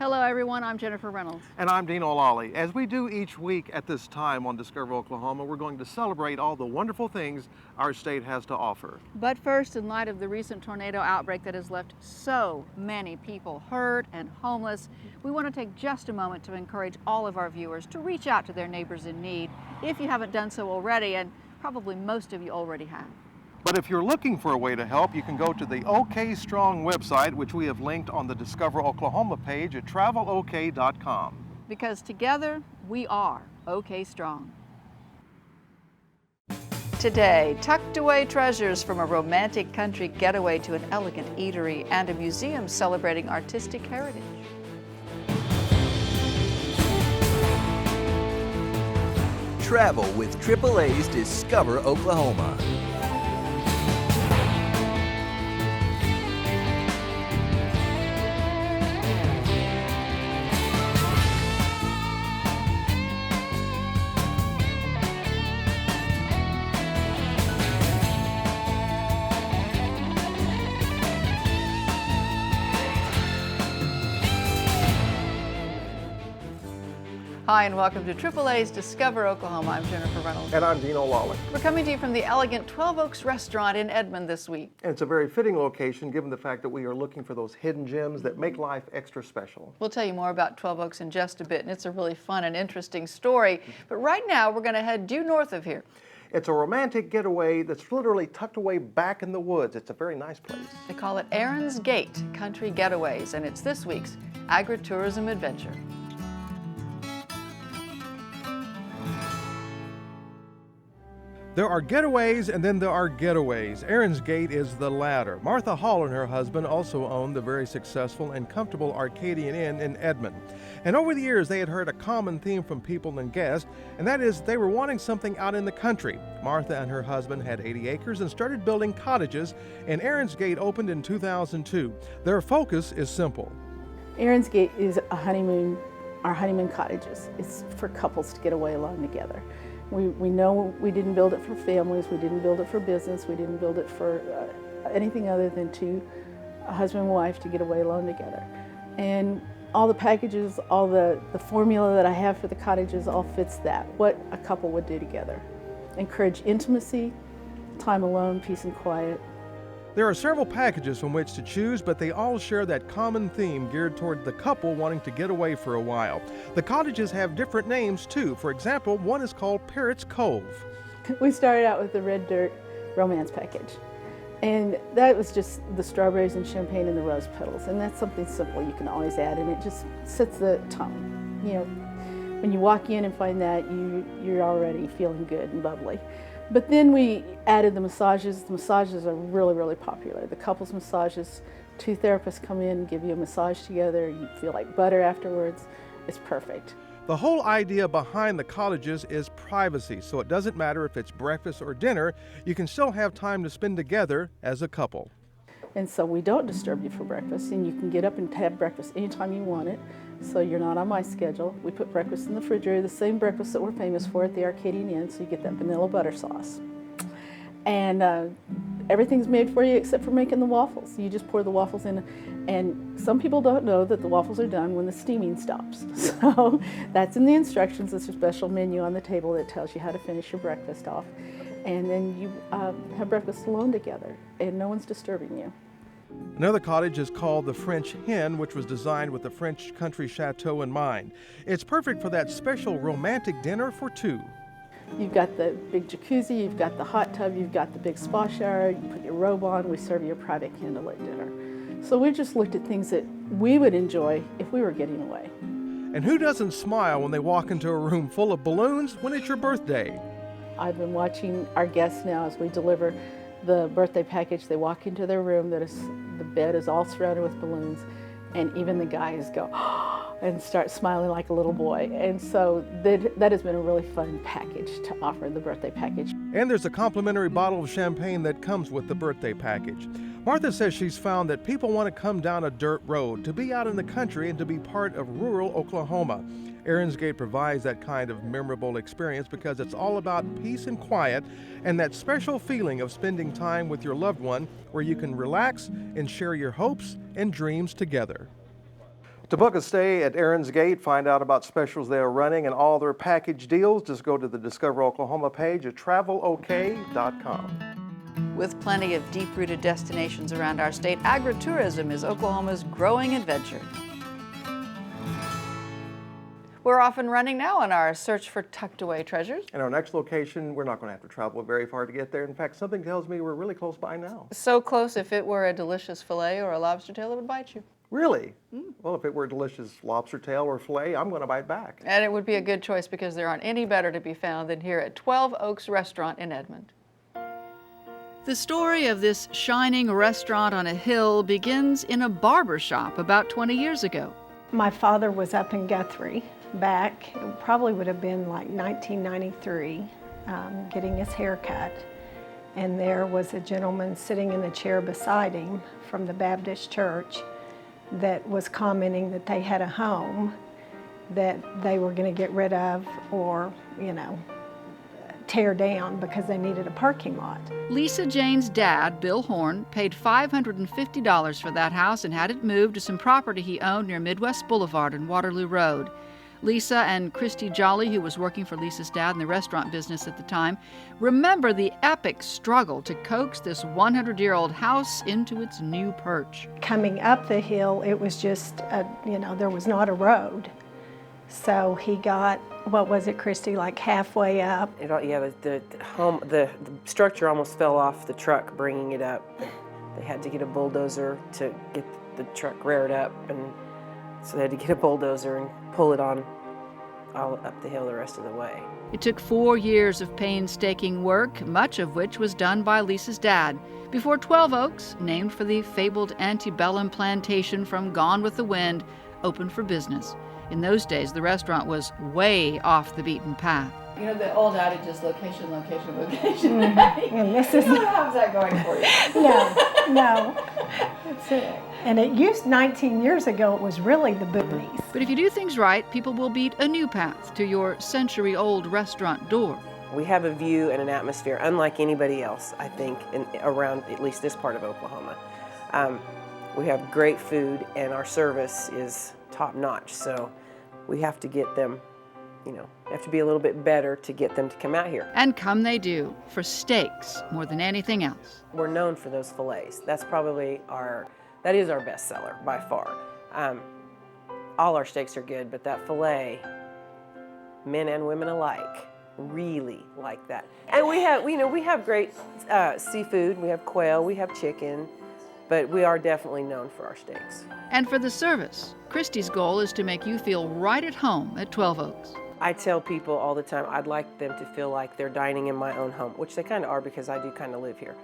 Hello everyone, I'm Jennifer Reynolds. And I'm Dean O'Lally. As we do each week at this time on Discover Oklahoma, we're going to celebrate all the wonderful things our state has to offer. But first, in light of the recent tornado outbreak that has left so many people hurt and homeless, we want to take just a moment to encourage all of our viewers to reach out to their neighbors in need if you haven't done so already, and probably most of you already have. But if you're looking for a way to help, you can go to the OK Strong website, which we have linked on the Discover Oklahoma page at travelok.com. Because together, we are OK Strong. Today, tucked away treasures from a romantic country getaway to an elegant eatery and a museum celebrating artistic heritage. Travel with AAA's Discover Oklahoma. Hi, and welcome to AAA's Discover Oklahoma. I'm Jennifer Reynolds. And I'm Dean O'Lally. We're coming to you from the elegant 12 Oaks restaurant in Edmond this week. And it's a very fitting location given the fact that we are looking for those hidden gems that make life extra special. We'll tell you more about 12 Oaks in just a bit, and it's a really fun and interesting story. But right now, we're going to head due north of here. It's a romantic getaway that's literally tucked away back in the woods. It's a very nice place. They call it Aaron's Gate Country Getaways, and it's this week's agritourism adventure. There are getaways and then there are getaways. Aaron's Gate is the latter. Martha Hall and her husband also own the very successful and comfortable Arcadian Inn in Edmond. And over the years they had heard a common theme from people and guests, and that is they were wanting something out in the country. Martha and her husband had 80 acres and started building cottages, and Aaron's Gate opened in 2002. Their focus is simple. Aaron's Gate is our honeymoon cottages. It's for couples to get away alone together. We know we didn't build it for families, we didn't build it for business, we didn't build it for anything other than a husband and wife to get away alone together. And all the packages, all the formula that I have for the cottages all fits that, what a couple would do together. Encourage intimacy, time alone, peace and quiet. There are several packages from which to choose, but they all share that common theme geared toward the couple wanting to get away for a while. The cottages have different names too. For example, one is called Parrott's Cove. We started out with the Red Dirt Romance package. And that was just the strawberries and champagne and the rose petals. And that's something simple you can always add, and it just sets the tone. You know, when you walk in and find that, you're already feeling good and bubbly. But then we added the massages. The massages are really, really popular. The couples massages, two therapists come in and give you a massage together. You feel like butter afterwards. It's perfect. The whole idea behind the cottages is privacy, so it doesn't matter if it's breakfast or dinner, you can still have time to spend together as a couple. And so we don't disturb you for breakfast, and you can get up and have breakfast anytime you want it, so you're not on my schedule. We put breakfast in the refrigerator, the same breakfast that we're famous for at the Arcadian Inn, so you get that vanilla butter sauce. And everything's made for you except for making the waffles. You just pour the waffles in, and some people don't know that the waffles are done when the steaming stops. So that's in the instructions. There's a special menu on the table that tells you how to finish your breakfast off. And then you have breakfast alone together, and no one's disturbing you. Another cottage is called the French Hen, which was designed with the French country chateau in mind. It's perfect for that special romantic dinner for two. You've got the big jacuzzi, you've got the hot tub, you've got the big spa shower, you put your robe on, we serve you a private candlelit dinner. So we just looked at things that we would enjoy if we were getting away. And who doesn't smile when they walk into a room full of balloons when it's your birthday? I've been watching our guests now as we deliver the birthday package. They walk into their room, the bed is all surrounded with balloons, and even the guys go and start smiling like a little boy. And so that has been a really fun package to offer, the birthday package. And there's a complimentary bottle of champagne that comes with the birthday package. Martha says she's found that people want to come down a dirt road, to be out in the country and to be part of rural Oklahoma. Aaron's Gate provides that kind of memorable experience because it's all about peace and quiet and that special feeling of spending time with your loved one where you can relax and share your hopes and dreams together. To book a stay at Aaron's Gate, find out about specials they are running and all their package deals, just go to the Discover Oklahoma page at travelok.com. With plenty of deep-rooted destinations around our state, agritourism is Oklahoma's growing adventure. We're off and running now on our search for tucked-away treasures. And our next location, we're not going to have to travel very far to get there. In fact, something tells me we're really close by now. So close, if it were a delicious filet or a lobster tail, it would bite you. Really? Well, if it were a delicious lobster tail or fillet, I'm going to bite back. And it would be a good choice because there aren't any better to be found than here at 12 Oaks Restaurant in Edmond. The story of this shining restaurant on a hill begins in a barber shop about 20 years ago. My father was up in Guthrie back, it probably would have been like 1993, getting his hair cut. And there was a gentleman sitting in the chair beside him from the Baptist church that was commenting that they had a home that they were going to get rid of or, tear down because they needed a parking lot. Lisa Jane's dad, Bill Horn, paid $550 for that house and had it moved to some property he owned near Midwest Boulevard and Waterloo Road. Lisa and Christy Jolly, who was working for Lisa's dad in the restaurant business at the time, remember the epic struggle to coax this 100-year-old house into its new perch. Coming up the hill, it was just, there was not a road. So he got, what was it, Christy, like halfway up? The structure almost fell off the truck bringing it up. They had to get a bulldozer to get the truck reared up, and so they had to get a bulldozer and pull it on all up the hill the rest of the way. It took 4 years of painstaking work, much of which was done by Lisa's dad, before 12 Oaks, named for the fabled antebellum plantation from Gone with the Wind, opened for business. In those days, the restaurant was way off the beaten path. You know, the old adage is location, location, location. And this is How's that going for you? No. It's and it used 19 years ago, it was really the boonies. But if you do things right, people will beat a new path to your century-old restaurant door. We have a view and an atmosphere unlike anybody else, I think, around at least this part of Oklahoma. We have great food and our service is top-notch, so we have to get them, have to be a little bit better to get them to come out here. And come they do, for steaks more than anything else. We're known for those fillets. That's probably that is our best seller by far. All our steaks are good, but that fillet, men and women alike, really like that. And we have great seafood. We have quail, we have chicken, but we are definitely known for our steaks. And for the service, Christy's goal is to make you feel right at home at 12 Oaks. I tell people all the time, I'd like them to feel like they're dining in my own home, which they kind of are because I do kind of live here.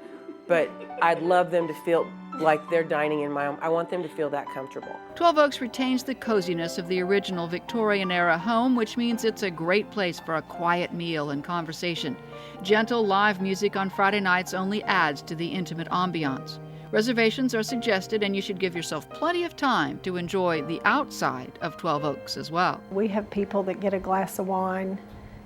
But I'd love them to feel like they're dining in my home. I want them to feel that comfortable. 12 Oaks retains the coziness of the original Victorian-era home, which means it's a great place for a quiet meal and conversation. Gentle live music on Friday nights only adds to the intimate ambiance. Reservations are suggested, and you should give yourself plenty of time to enjoy the outside of 12 Oaks as well. We have people that get a glass of wine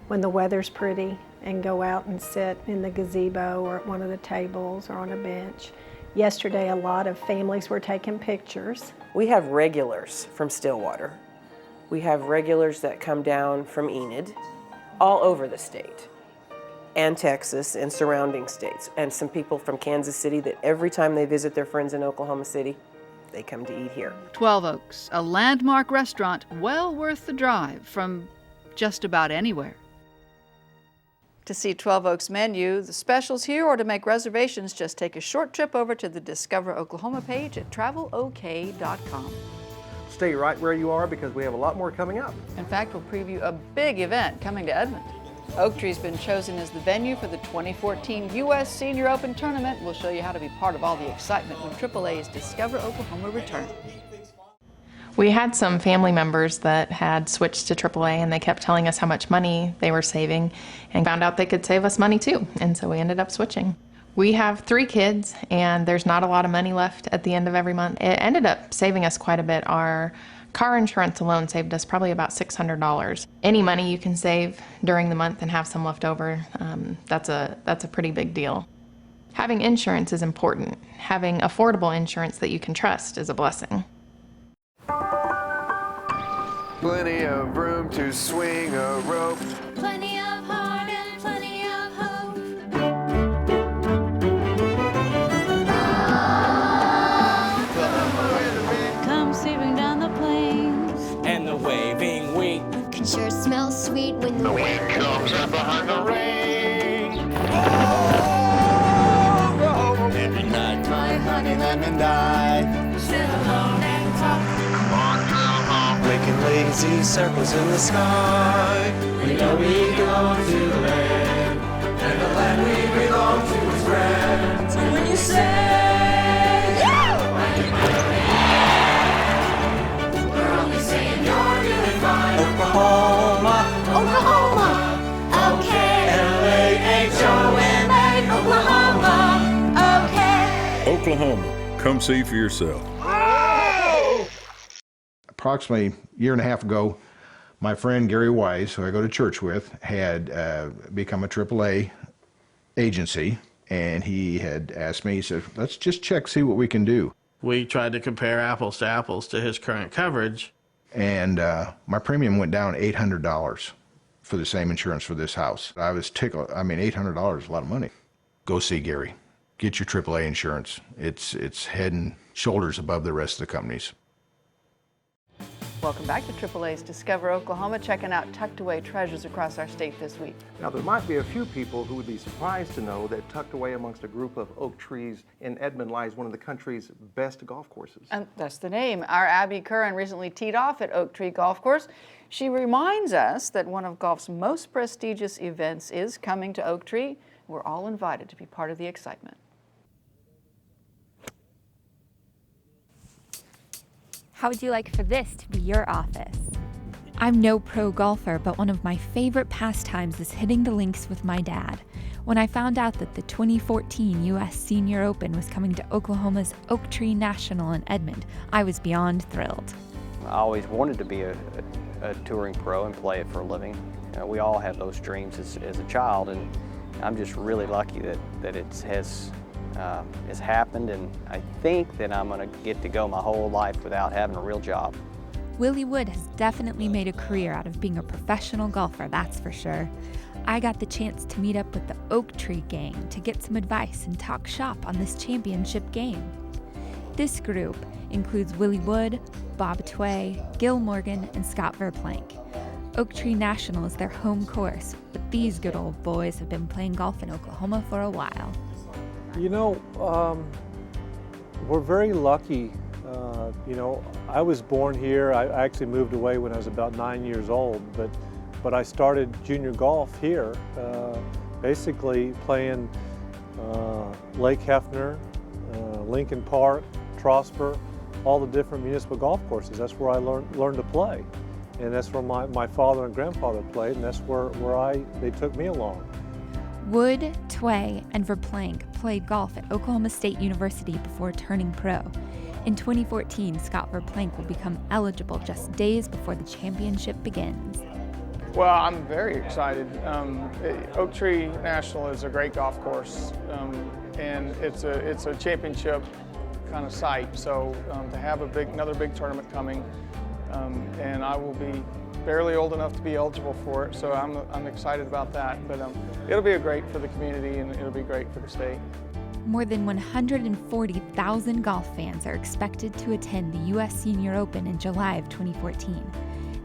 when the weather's pretty and go out and sit in the gazebo or at one of the tables or on a bench. Yesterday, a lot of families were taking pictures. We have regulars from Stillwater. We have regulars that come down from Enid, all over the state, and Texas and surrounding states, and some people from Kansas City that every time they visit their friends in Oklahoma City, they come to eat here. 12 Oaks, a landmark restaurant well worth the drive from just about anywhere. To see 12 Oaks menu, the specials here, or to make reservations, just take a short trip over to the Discover Oklahoma page at travelok.com. Stay right where you are because we have a lot more coming up. In fact, we'll preview a big event coming to Edmond. Oak Tree's been chosen as the venue for the 2014 U.S. Senior Open Tournament. We'll show you how to be part of all the excitement when AAA's Discover Oklahoma return. We had some family members that had switched to AAA, and they kept telling us how much money they were saving, and found out they could save us money too, and so we ended up switching. We have 3 kids, and there's not a lot of money left at the end of every month. It ended up saving us quite a bit. Our car insurance alone saved us probably about $600. Any money you can save during the month and have some left over, that's a pretty big deal. Having insurance is important. Having affordable insurance that you can trust is a blessing. plenty of room to swing a rope. Plenty of heart and plenty of hope. Come sweeping down the plains, and the waving wheat Can sure smell sweet when the wind Comes up behind the rain. every night. My honey lemon die. sit alone and talk. Making lazy circles in the sky. We know we go to the land, and the land we belong to is grand. So when you say, We're only saying you're doing fine. Oklahoma, Oklahoma, okay. L-A-H-O-M-A, Oklahoma, okay. Oklahoma, come see for yourself. Approximately a year and a half ago, my friend Gary Wise, who I go to church with, had become a AAA agency, and he had asked me, he said, let's just check, see what we can do. We tried to compare apples to apples to his current coverage. And my premium went down $800 for the same insurance for this house. I was tickled. I mean, $800 is a lot of money. Go see Gary. Get your AAA insurance. It's head and shoulders above the rest of the companies. Welcome back to AAA's Discover Oklahoma, checking out tucked away treasures across our state this week. Now, there might be a few people who would be surprised to know that tucked away amongst a group of oak trees in Edmond lies one of the country's best golf courses. And that's the name. Our Abby Curran recently teed off at Oak Tree Golf Course. She reminds us that one of golf's most prestigious events is coming to Oak Tree. We're all invited to be part of the excitement. How would you like for this to be your office? I'm no pro golfer, but one of my favorite pastimes is hitting the links with my dad. When I found out that the 2014 U.S. Senior Open was coming to Oklahoma's Oak Tree National in Edmond, I was beyond thrilled. I always wanted to be a touring pro and play it for a living. We all have those dreams as a child, and I'm just really lucky that it has happened, and I think that I'm going to get to go my whole life without having a real job. Willie Wood has definitely made a career out of being a professional golfer, that's for sure. I got the chance to meet up with the Oak Tree gang to get some advice and talk shop on this championship game. This group includes Willie Wood, Bob Tway, Gil Morgan, and Scott Verplank. Oak Tree National is their home course, but these good old boys have been playing golf in Oklahoma for a while. You know, we're very lucky. I was born here. I actually moved away when I was about 9 years old, but I started junior golf here, basically playing Lake Hefner, Lincoln Park, Trosper, all the different municipal golf courses. That's where I learned to play, and that's where my father and grandfather played, and that's where they took me along. Wood, Tway, and Verplank played golf at Oklahoma State University before turning pro. In 2014, Scott Verplank will become eligible just days before the championship begins. Well, I'm very excited. Oak Tree National is a great golf course, and it's a championship kind of site. So to have another big tournament coming, and I will be barely old enough to be eligible for it, so I'm excited about that. But it'll be great for the community, and it'll be great for the state. More than 140,000 golf fans are expected to attend the U.S. Senior Open in July of 2014.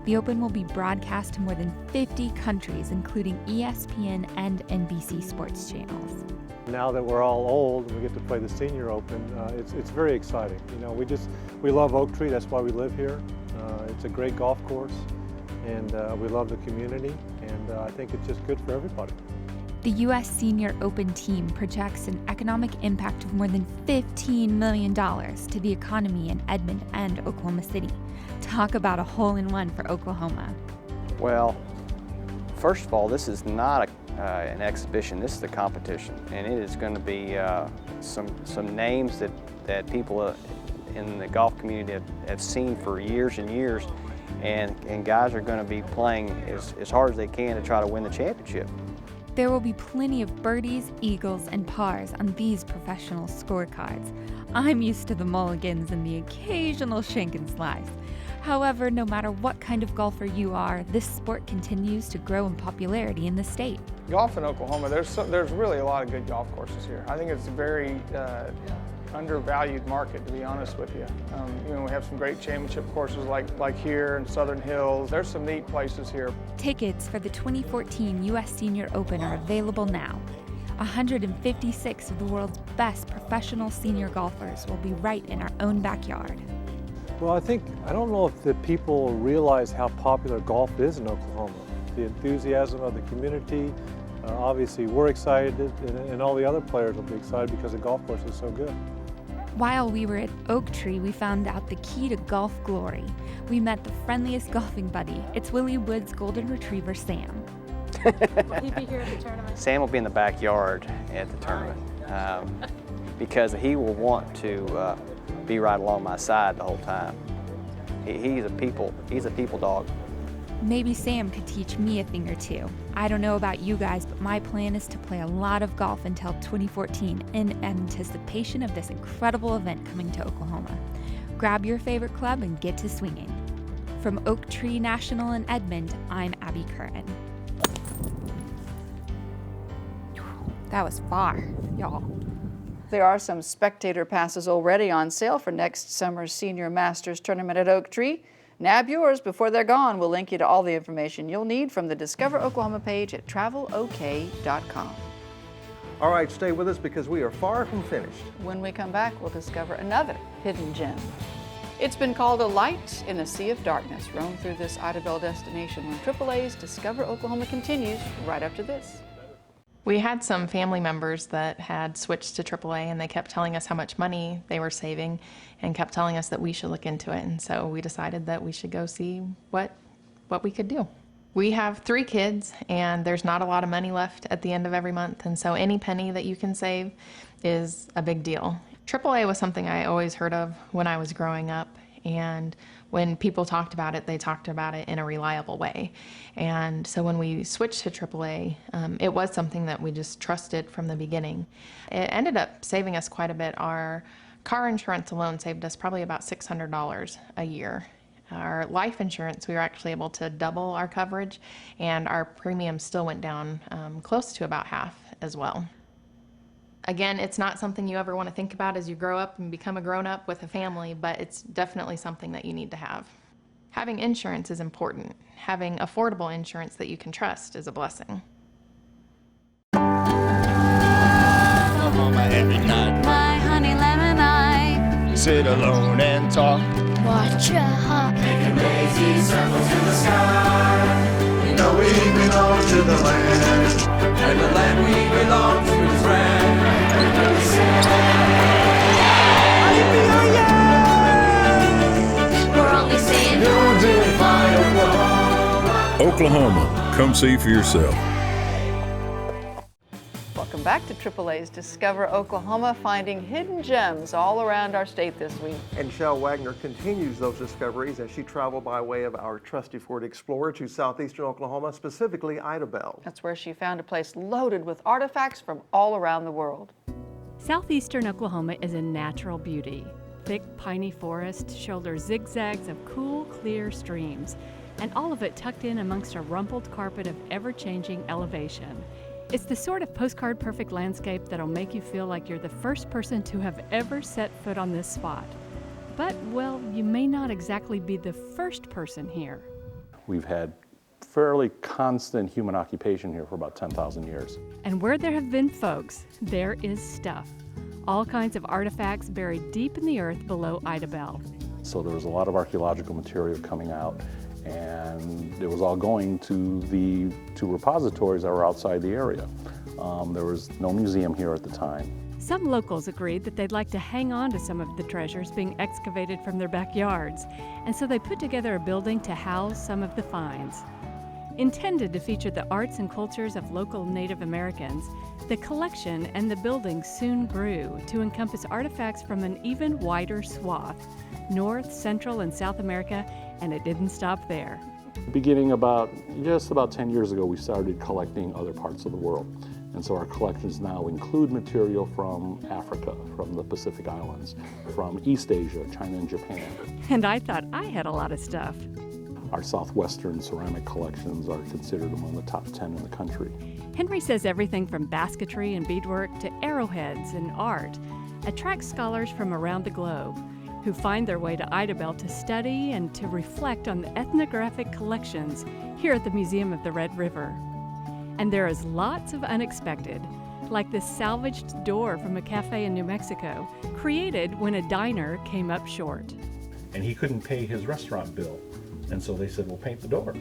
The Open will be broadcast to more than 50 countries, including ESPN and NBC sports channels. Now that we're all old and we get to play the Senior Open, it's very exciting. You know, we love Oak Tree. That's why we live here. It's a great golf course, and we love the community, and I think it's just good for everybody. The U.S. Senior Open team projects an economic impact of more than $15 million to the economy in Edmond and Oklahoma City. Talk about a hole-in-one for Oklahoma. Well, first of all, this is not an exhibition. This is a competition, and it is going to be some names that people in the golf community have seen for years and years, and guys are going to be playing as hard as they can to try to win the championship. There will be plenty of birdies, eagles, and pars on these professional scorecards. I'm used to the mulligans and the occasional shank and slice. However, no matter what kind of golfer you are, this sport continues to grow in popularity in the state. Golf in Oklahoma, there's really a lot of good golf courses here. I think it's a very undervalued market, to be honest with you. You know, we have some great championship courses like here in Southern Hills. There's some neat places here. Tickets for the 2014 U.S. Senior Open are available now. 156 of the world's best professional senior golfers will be right in our own backyard. Well, I don't know if the people realize how popular golf is in Oklahoma. The enthusiasm of the community, obviously we're excited, and all the other players will be excited because the golf course is so good. While we were at Oak Tree, we found out the key to golf glory. We met the friendliest golfing buddy. It's Willie Wood's golden retriever, Sam. Will he be here at the tournament? Sam will be in the backyard at the tournament because he will want to be right along my side the whole time. He's a people dog. Maybe Sam could teach me a thing or two. I don't know about you guys, but my plan is to play a lot of golf until 2014 in anticipation of this incredible event coming to Oklahoma. Grab your favorite club and get to swinging. From Oak Tree National in Edmond, I'm Abby Curran. That was far, y'all. There are some spectator passes already on sale for next summer's Senior Masters Tournament at Oak Tree. Nab yours before they're gone. We'll link you to all the information you'll need from the Discover Oklahoma page at travelok.com. All right, stay with us because we are far from finished. When we come back, we'll discover another hidden gem. It's been called a light in a sea of darkness. Roam through this Ida Bell destination when AAA's Discover Oklahoma continues right after this. We had some family members that had switched to AAA, and they kept telling us how much money they were saving and kept telling us that we should look into it. And so we decided that we should go see what we could do. We have 3 kids, and there's not a lot of money left at the end of every month. And so any penny that you can save is a big deal. AAA was something I always heard of when I was growing up. And when people talked about it, they talked about it in a reliable way. And so when we switched to AAA, it was something that we just trusted from the beginning. It ended up saving us quite a bit. Our car insurance alone saved us probably about $600 a year. Our life insurance, we were actually able to double our coverage, and our premium still went down close to about half as well. Again, it's not something you ever want to think about as you grow up and become a grown-up with a family, but it's definitely something that you need to have. Having insurance is important. Having affordable insurance that you can trust is a blessing. Oklahoma every night. My honey lemon eye. Sit alone and talk. Watch a hawk. Making lazy circles in the sky. We know we belong to the land, and the land we belong to is grand. We're only saying you're doing fine, Oklahoma. Oklahoma, come see for yourself. Welcome back to AAA's Discover Oklahoma, finding hidden gems all around our state this week. And Shell Wagner continues those discoveries as she traveled by way of our trusty Ford Explorer to southeastern Oklahoma, specifically Ida Bell. That's where she found a place loaded with artifacts from all around the world. Southeastern Oklahoma is a natural beauty. Thick, piney forests shoulder zigzags of cool, clear streams, and all of it tucked in amongst a rumpled carpet of ever-changing elevation. It's the sort of postcard-perfect landscape that'll make you feel like you're the first person to have ever set foot on this spot. But, well, you may not exactly be the first person here. We've had fairly constant human occupation here for about 10,000 years. And where there have been folks, there is stuff. All kinds of artifacts buried deep in the earth below Ida Bell. So there was a lot of archaeological material coming out, and it was all going to repositories that were outside the area. There was no museum here at the time. Some locals agreed that they'd like to hang on to some of the treasures being excavated from their backyards, and so they put together a building to house some of the finds. Intended to feature the arts and cultures of local Native Americans, the collection and the building soon grew to encompass artifacts from an even wider swath, North, Central, and South America, and it didn't stop there. Beginning just about 10 years ago, we started collecting other parts of the world. And so our collections now include material from Africa, from the Pacific Islands, from East Asia, China and Japan. And I thought I had a lot of stuff. Our Southwestern ceramic collections are considered among the top 10 in the country. Henry says everything from basketry and beadwork to arrowheads and art attracts scholars from around the globe who find their way to Idabel to study and to reflect on the ethnographic collections here at the Museum of the Red River. And there is lots of unexpected, like this salvaged door from a cafe in New Mexico, created when a diner came up short. And he couldn't pay his restaurant bill. And so they said, well, paint the door.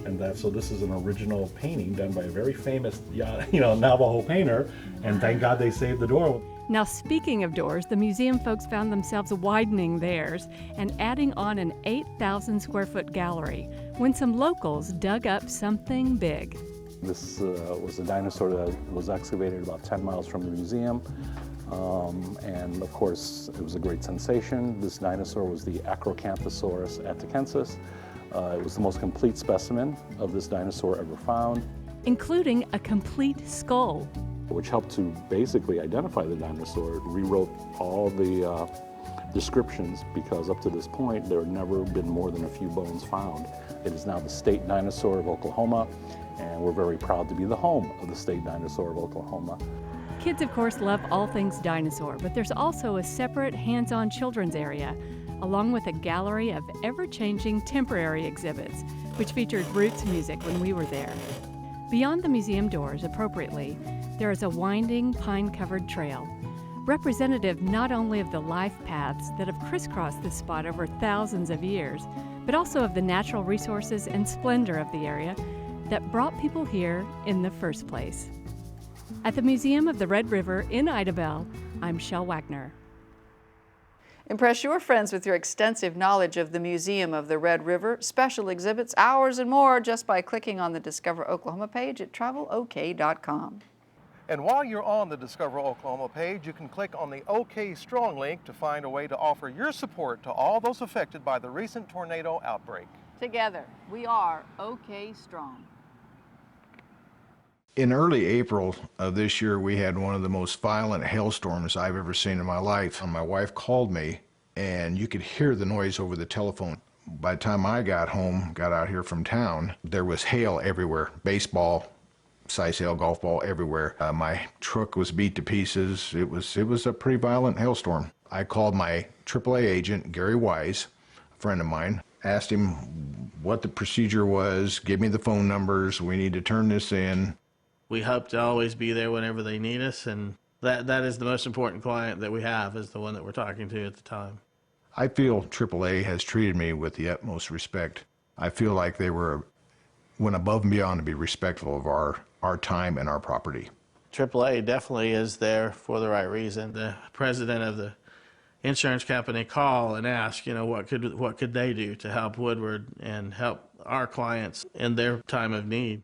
And so this is an original painting done by a very famous, Navajo painter. And thank God they saved the door. Now, speaking of doors, the museum folks found themselves widening theirs and adding on an 8,000 square foot gallery when some locals dug up something big. This was a dinosaur that was excavated about 10 miles from the museum. And of course, it was a great sensation. This dinosaur was the Acrocanthosaurus atticensis. It was the most complete specimen of this dinosaur ever found. Including a complete skull. Which helped to basically identify the dinosaur. It rewrote all the descriptions because up to this point, there had never been more than a few bones found. It is now the state dinosaur of Oklahoma, and we're very proud to be the home of the state dinosaur of Oklahoma. Kids, of course, love all things dinosaur, but there's also a separate hands-on children's area, along with a gallery of ever-changing temporary exhibits, which featured roots music when we were there. Beyond the museum doors, appropriately, there is a winding, pine-covered trail, representative not only of the life paths that have crisscrossed this spot over thousands of years, but also of the natural resources and splendor of the area that brought people here in the first place. At the Museum of the Red River in Idabel, I'm Shel Wagner. Impress your friends with your extensive knowledge of the Museum of the Red River, special exhibits, hours, and more just by clicking on the Discover Oklahoma page at travelok.com. And while you're on the Discover Oklahoma page, you can click on the OK Strong link to find a way to offer your support to all those affected by the recent tornado outbreak. Together, we are OK Strong. In early April of this year, we had one of the most violent hailstorms I've ever seen in my life. And my wife called me, and you could hear the noise over the telephone. By the time I got home, got out here from town, there was hail everywhere. Baseball, size hail, golf ball everywhere. My truck was beat to pieces. It was a pretty violent hailstorm. I called my AAA agent, Gary Wise, a friend of mine, asked him what the procedure was, give me the phone numbers, we need to turn this in. We hope to always be there whenever they need us, and that is the most important client that we have, is the one that we're talking to at the time. I feel AAA has treated me with the utmost respect. I feel like they went above and beyond to be respectful of our time and our property. AAA definitely is there for the right reason. The president of the insurance company called and asked, what could they do to help Woodward and help our clients in their time of need.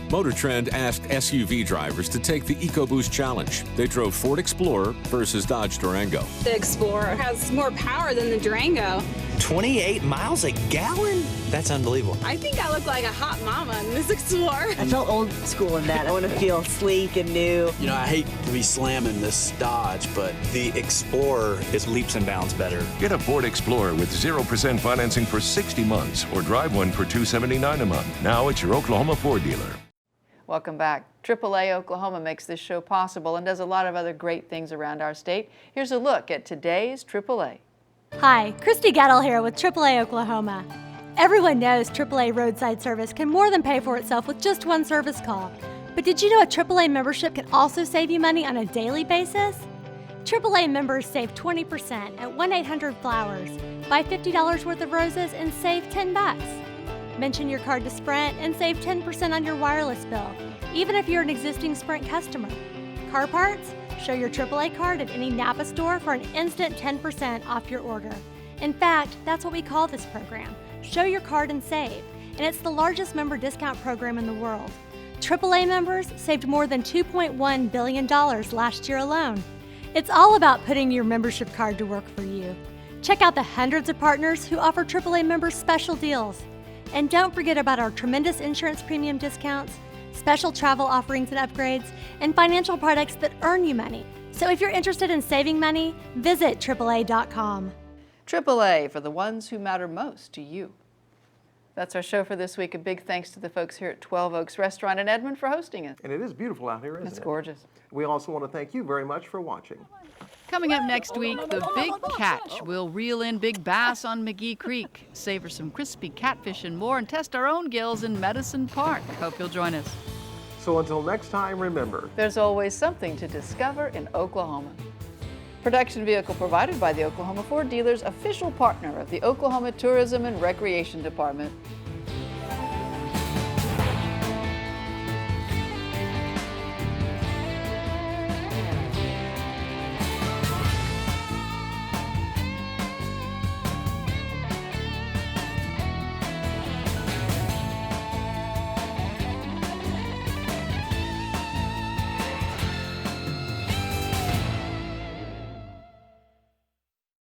Motor Trend asked SUV drivers to take the EcoBoost Challenge. They drove Ford Explorer versus Dodge Durango. The Explorer has more power than the Durango. 28 miles a gallon? That's unbelievable. I think I look like a hot mama in this Explorer. I felt old school in that. I want to feel sleek and new. I hate to be slamming this Dodge, but the Explorer is leaps and bounds better. Get a Ford Explorer with 0% financing for 60 months or drive one for $279 a month. Now at your Oklahoma Ford dealer. Welcome back. AAA Oklahoma makes this show possible and does a lot of other great things around our state. Here's a look at today's AAA. Hi, Christy Gettle here with AAA Oklahoma. Everyone knows AAA roadside service can more than pay for itself with just one service call. But did you know a AAA membership can also save you money on a daily basis? AAA members save 20% at 1-800-FLOWERS. Buy $50 worth of roses and save $10. Mention your card to Sprint and save 10% on your wireless bill, even if you're an existing Sprint customer. Car parts? Show your AAA card at any Napa store for an instant 10% off your order. In fact, that's what we call this program. Show your card and save. And it's the largest member discount program in the world. AAA members saved more than $2.1 billion last year alone. It's all about putting your membership card to work for you. Check out the hundreds of partners who offer AAA members special deals. And don't forget about our tremendous insurance premium discounts. special travel offerings and upgrades, and financial products that earn you money. So if you're interested in saving money, visit AAA.com. AAA, for the ones who matter most to you. That's our show for this week. A big thanks to the folks here at 12 Oaks Restaurant in Edmond for hosting us. And it is beautiful out here, isn't it? It's gorgeous. We also want to thank you very much for watching. Coming up next week, the big catch. We'll reel in big bass on McGee Creek, savor some crispy catfish and more, and test our own gills in Medicine Park. Hope you'll join us. So until next time, remember, there's always something to discover in Oklahoma. Production vehicle provided by the Oklahoma Ford Dealers, official partner of the Oklahoma Tourism and Recreation Department.